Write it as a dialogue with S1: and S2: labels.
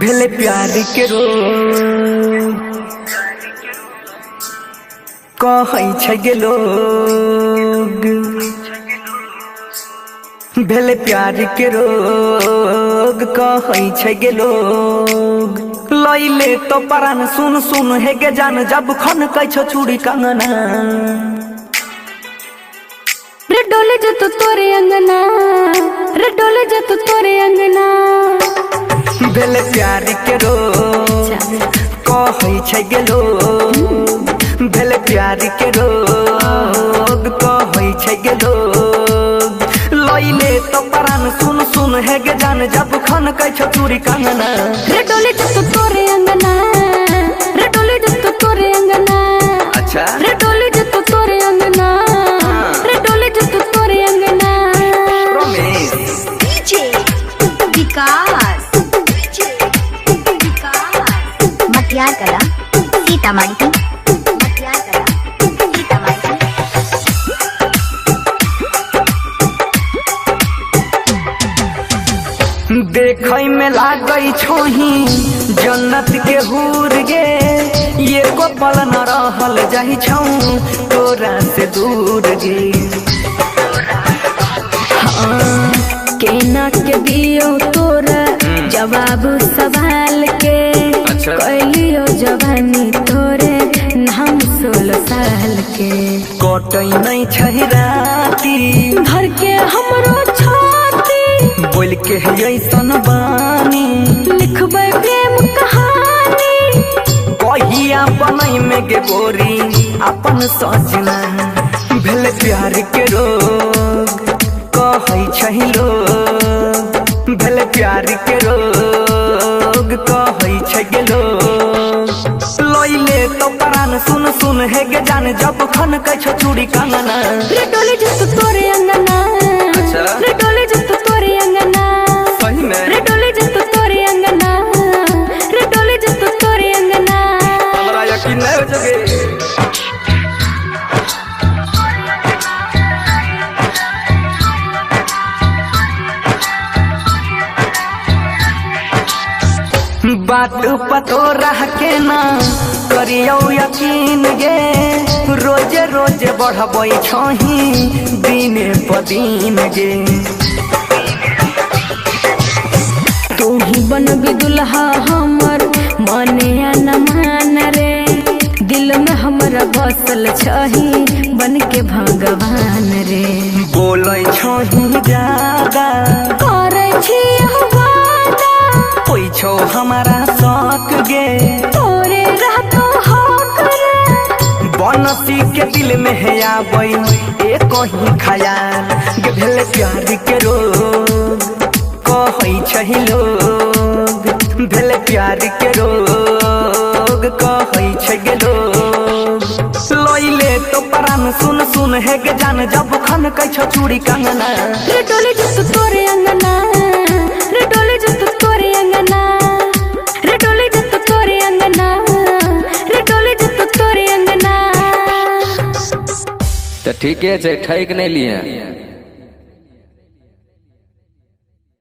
S1: भेले प्यार के रोग कहै छै गे लोग। भेले प्यार के रोग कहै छै गे लोग। लैले तो परान सुन सुन हे गे जान जब खन कै छो चूड़ी कंगना।
S2: रे डोले जो तो तोरे अंगना, रे डोले जो तो तोरे अंगना।
S1: भेले प्यार के रोग कहै छै गे लोग। भेले प्यार के रोग कहै छै गे लोग। लैले तो परान सुन सुन हे गे जान जब खन कै छो चूड़ी कंगना।
S2: रे डोले जो तो तोरे अंगना, रे डोले जो तो तोरे अंगना।
S1: अच्छा
S2: रे डोले जो तो तोरे अंगना, रे डोले जो तो तोरे अंगना।
S1: रमेश
S2: डीजे विकास, मटियार कला सीतामढ़ी, मटियार कला सीतामढ़ी।
S1: देखै में लागै छोही जन्नत के हूर गे। ये को पल न रहल जाहि छौ तोरा से दूर गे।
S2: हाँ, केना के दियो तोरा जवाब सवाल के।
S1: अच्छा।
S2: कैलियो जवानी तोरे नाम 16 साल के।
S1: कटै नहीं छै राती
S2: घर के हमरो छाती,
S1: बोल के ऐसन बानी
S2: लिखबै प्रेम कहानी।
S1: कहिया बनै में गे गोरी अपन सजना। भेल प्यार के रोग कहै छै लोग। भेल प्यार के रोग कहै छै गे लोग। लैले तो परान सुन सुन हे गे जान जब खन कै छो चूड़ी कंगना।
S2: रे डोले जो तो तोरे अंगना,
S1: अच्छा।
S2: रे डोले जो तो तोरे अंगना।
S1: सही में
S2: रे डोले जो तो तोरे अंगना, रे डोले जो तो तोरे अंगना।
S1: हमरा यकीन नहीं हो जगे। बात पतो रह के ना करियो यकीन गे। रोजे रोजे बढ़बै छही दिने प दिन गे।
S2: तू ही बनबी दुल्हा हमर माने या न मान रे। दिल में हमरा बसल छही बन के भगवान रे।
S1: बोलै छही ज्यादा
S2: करे छी वादा,
S1: होई छौ हमारा शौक गे।
S2: तोरे रहतो हक रे।
S1: बनसी के दिल में है आबै एक कहीं खयाल गे। भेल प्यार के रोग कहै छै लोग। भेल प्यार के रोग कहै छै गे लोग। लैले तो परान सुन सुन हे गे जान जब खन कै छो चूड़ी कंगना।
S2: रे डोले जो तो तोरे अंगना, रे डोले जो तो तोरे अंगना। रे डोले जो तो तोरे अंगना, रे डोले जो तो तोरे अंगना।
S3: तो ठीके छै, ठैक नहीं लिए।